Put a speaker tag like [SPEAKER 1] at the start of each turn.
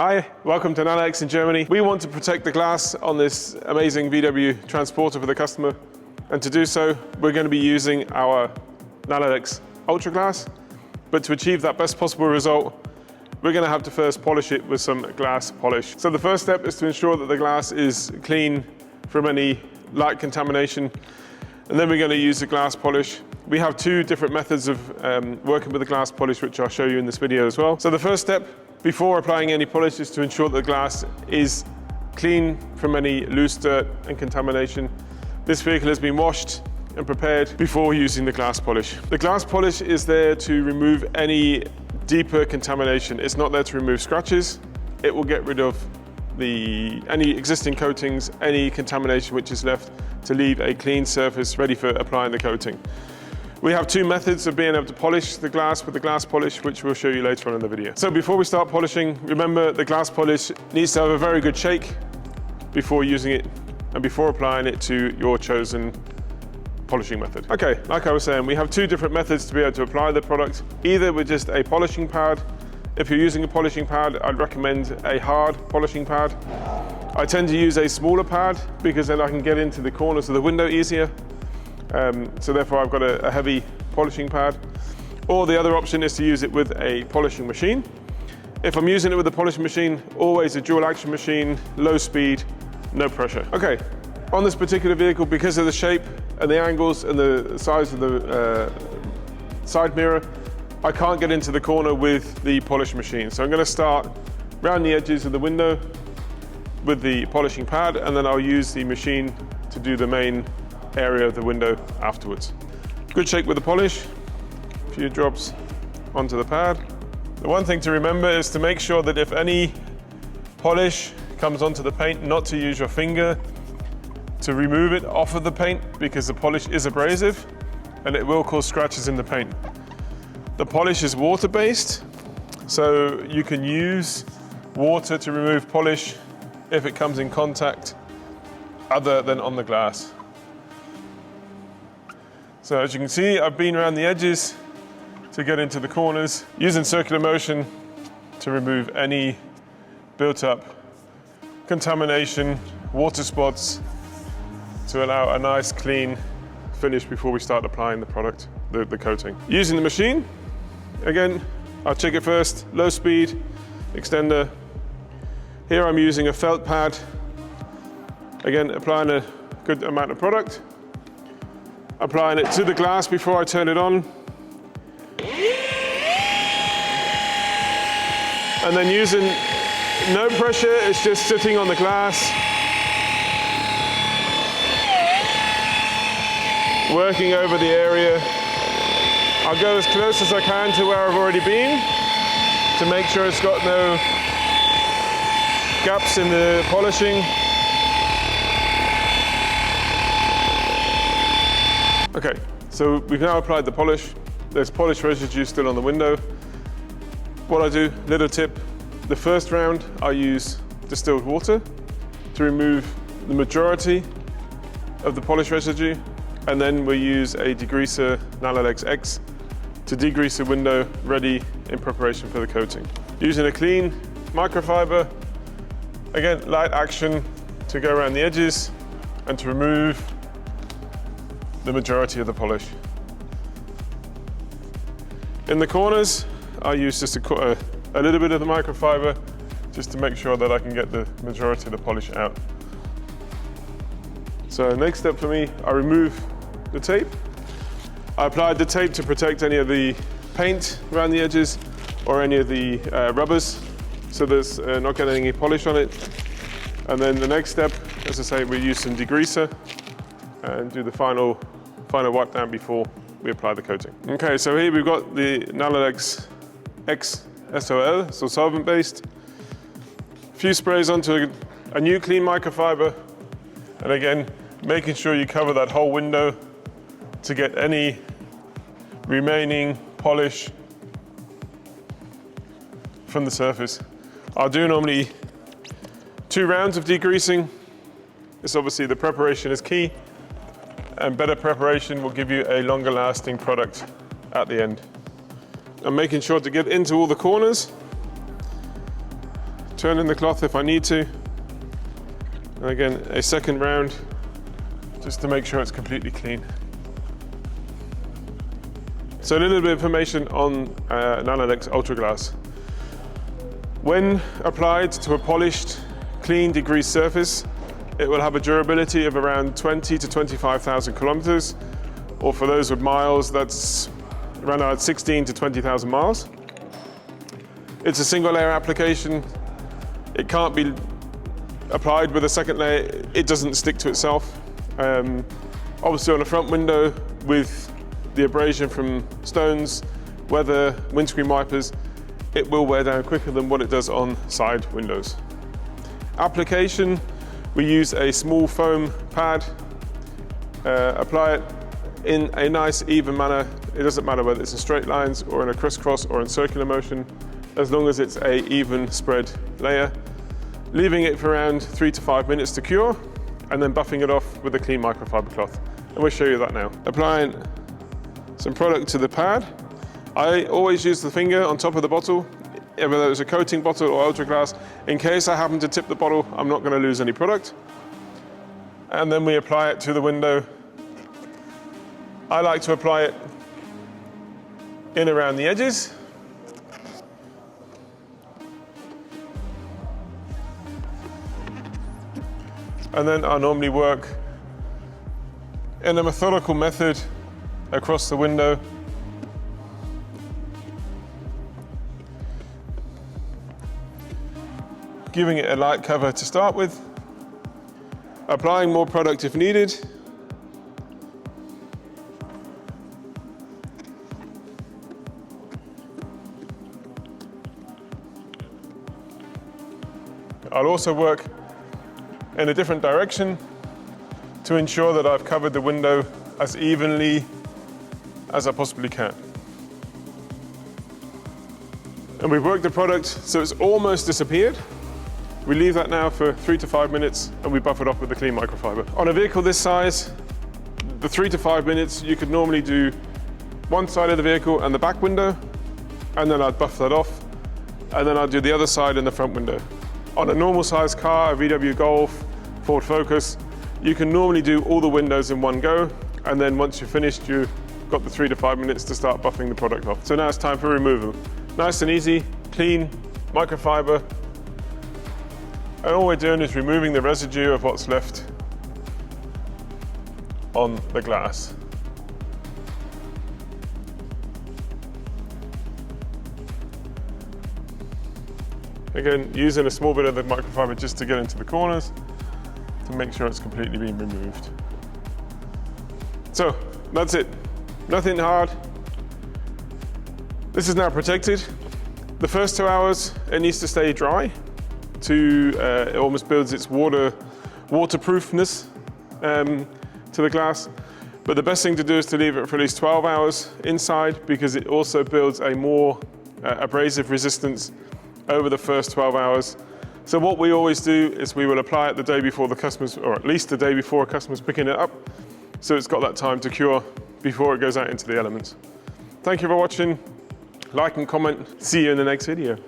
[SPEAKER 1] Hi, welcome to NanoLex in Germany. We want to protect the glass on this amazing VW transporter for the customer. And to do so, we're going to be using our NanoLex Ultra Glass. But to achieve that best possible result, we're going to have to first polish it with some glass polish. So the first step is to ensure that the glass is clean from any light contamination. And then we're going to use the glass polish. We have two different methods of working with the glass polish, which I'll show you in this video as well. So the first step before applying any polish is to ensure that the glass is clean from any loose dirt and contamination. This vehicle has been washed and prepared before using the glass polish. The glass polish is there to remove any deeper contamination. It's not there to remove scratches. It will get rid of any existing coatings, any contamination which is left to leave a clean surface ready for applying the coating. We have two methods of being able to polish the glass with the glass polish, which we'll show you later on in the video. So before we start polishing, remember the glass polish needs to have a very good shake before using it and before applying it to your chosen polishing method. Okay, like I was saying, we have two different methods to be able to apply the product, either with just a polishing pad. If you're using a polishing pad, I'd recommend a hard polishing pad. I tend to use a smaller pad because then I can get into the corners of the window easier. So therefore I've got a heavy polishing pad. Or the other option is to use it with a polishing machine. If I'm using it with a polishing machine, always a dual action machine, low speed, no pressure. Okay, on this particular vehicle, because of the shape and the angles and the size of the side mirror, I can't get into the corner with the polish machine. So I'm going to start around the edges of the window with the polishing pad, and then I'll use the machine to do the main area of the window afterwards. Good shake with the polish, a few drops onto the pad. The one thing to remember is to make sure that if any polish comes onto the paint, not to use your finger to remove it off of the paint, because the polish is abrasive and it will cause scratches in the paint. The polish is water-based, so you can use water to remove polish if it comes in contact other than on the glass. So as you can see, I've been around the edges to get into the corners, using circular motion to remove any built-up contamination, water spots, to allow a nice clean finish before we start applying the product, the coating. Using the machine, again, I'll check it first, low speed, extender. Here I'm using a felt pad. Again, applying a good amount of product. Applying it to the glass before I turn it on. And then using no pressure, it's just sitting on the glass. Working over the area. I'll go as close as I can to where I've already been to make sure it's got no gaps in the polishing. Okay, so we've now applied the polish. There's polish residue still on the window. What I do, little tip, the first round I use distilled water to remove the majority of the polish residue, and then we use a degreaser, NanoLex X, to degrease the window ready in preparation for the coating. Using a clean microfiber, again, light action to go around the edges and to remove the majority of the polish. In the corners, I use just a little bit of the microfiber just to make sure that I can get the majority of the polish out. So next step for me, I remove the tape. I applied the tape to protect any of the paint around the edges or any of the rubbers, so there's not getting any polish on it. And then the next step, as I say, we use some degreaser and do the final wipe down before we apply the coating. Okay, so here we've got the NanoLex X SOL, so solvent based. A few sprays onto a new clean microfiber, and again, making sure you cover that whole window to get any remaining polish from the surface. I'll do normally 2 rounds of degreasing. This obviously, the preparation is key, and better preparation will give you a longer lasting product at the end. I'm making sure to get into all the corners turning the cloth if I need to. And again, a second round, just to make sure it's completely clean. So a little bit of information on Nanolex Ultra Glass. When applied to a polished, clean, degreased surface, it will have a durability of around 20 to 25,000 kilometers, or for those with miles, that's around 16 to 20,000 miles. It's a single layer application. It can't be applied with a second layer. It doesn't stick to itself. Obviously on a front window with the abrasion from stones, weather, windscreen wipers, it will wear down quicker than what it does on side windows. Application, we use a small foam pad, apply it in a nice even manner. It doesn't matter whether it's in straight lines or in a crisscross or in circular motion, as long as it's a even spread layer. Leaving it for around 3 to 5 minutes to cure, and then buffing it off with a clean microfiber cloth. And we'll show you that now. Applying some product to the pad. I always use the finger on top of the bottle, whether it's a coating bottle or Ultra Glass. In case I happen to tip the bottle, I'm not going to lose any product. And then we apply it to the window. I like to apply it in around the edges. And then I normally work in a methodical method across the window. Giving it a light cover to start with. Applying more product if needed. I'll also work in a different direction to ensure that I've covered the window as evenly as I possibly can. And we've worked the product so it's almost disappeared. We leave that now for 3 to 5 minutes and we buff it off with a clean microfiber. On a vehicle this size, the 3 to 5 minutes, you could normally do one side of the vehicle and the back window, and then I'd buff that off, and then I'd do the other side and the front window. On a normal size car, a VW Golf, Ford Focus, you can normally do all the windows in one go, and then once you're finished, you've got the 3 to 5 minutes to start buffing the product off. So now it's time for removal. Nice and easy, clean, microfiber, and all we're doing is removing the residue of what's left on the glass. Again, using a small bit of the microfiber just to get into the corners to make sure it's completely been removed. So that's it, nothing hard. This is now protected. The first 2 hours, it needs to stay dry. It almost builds its waterproofness to the glass. But the best thing to do is to leave it for at least 12 hours inside, because it also builds a more abrasive resistance over the first 12 hours. So what we always do is we will apply it the day before the customers, or at least the day before a customer's picking it up, so it's got that time to cure before it goes out into the elements. Thank you for watching. Like and comment. See you in the next video.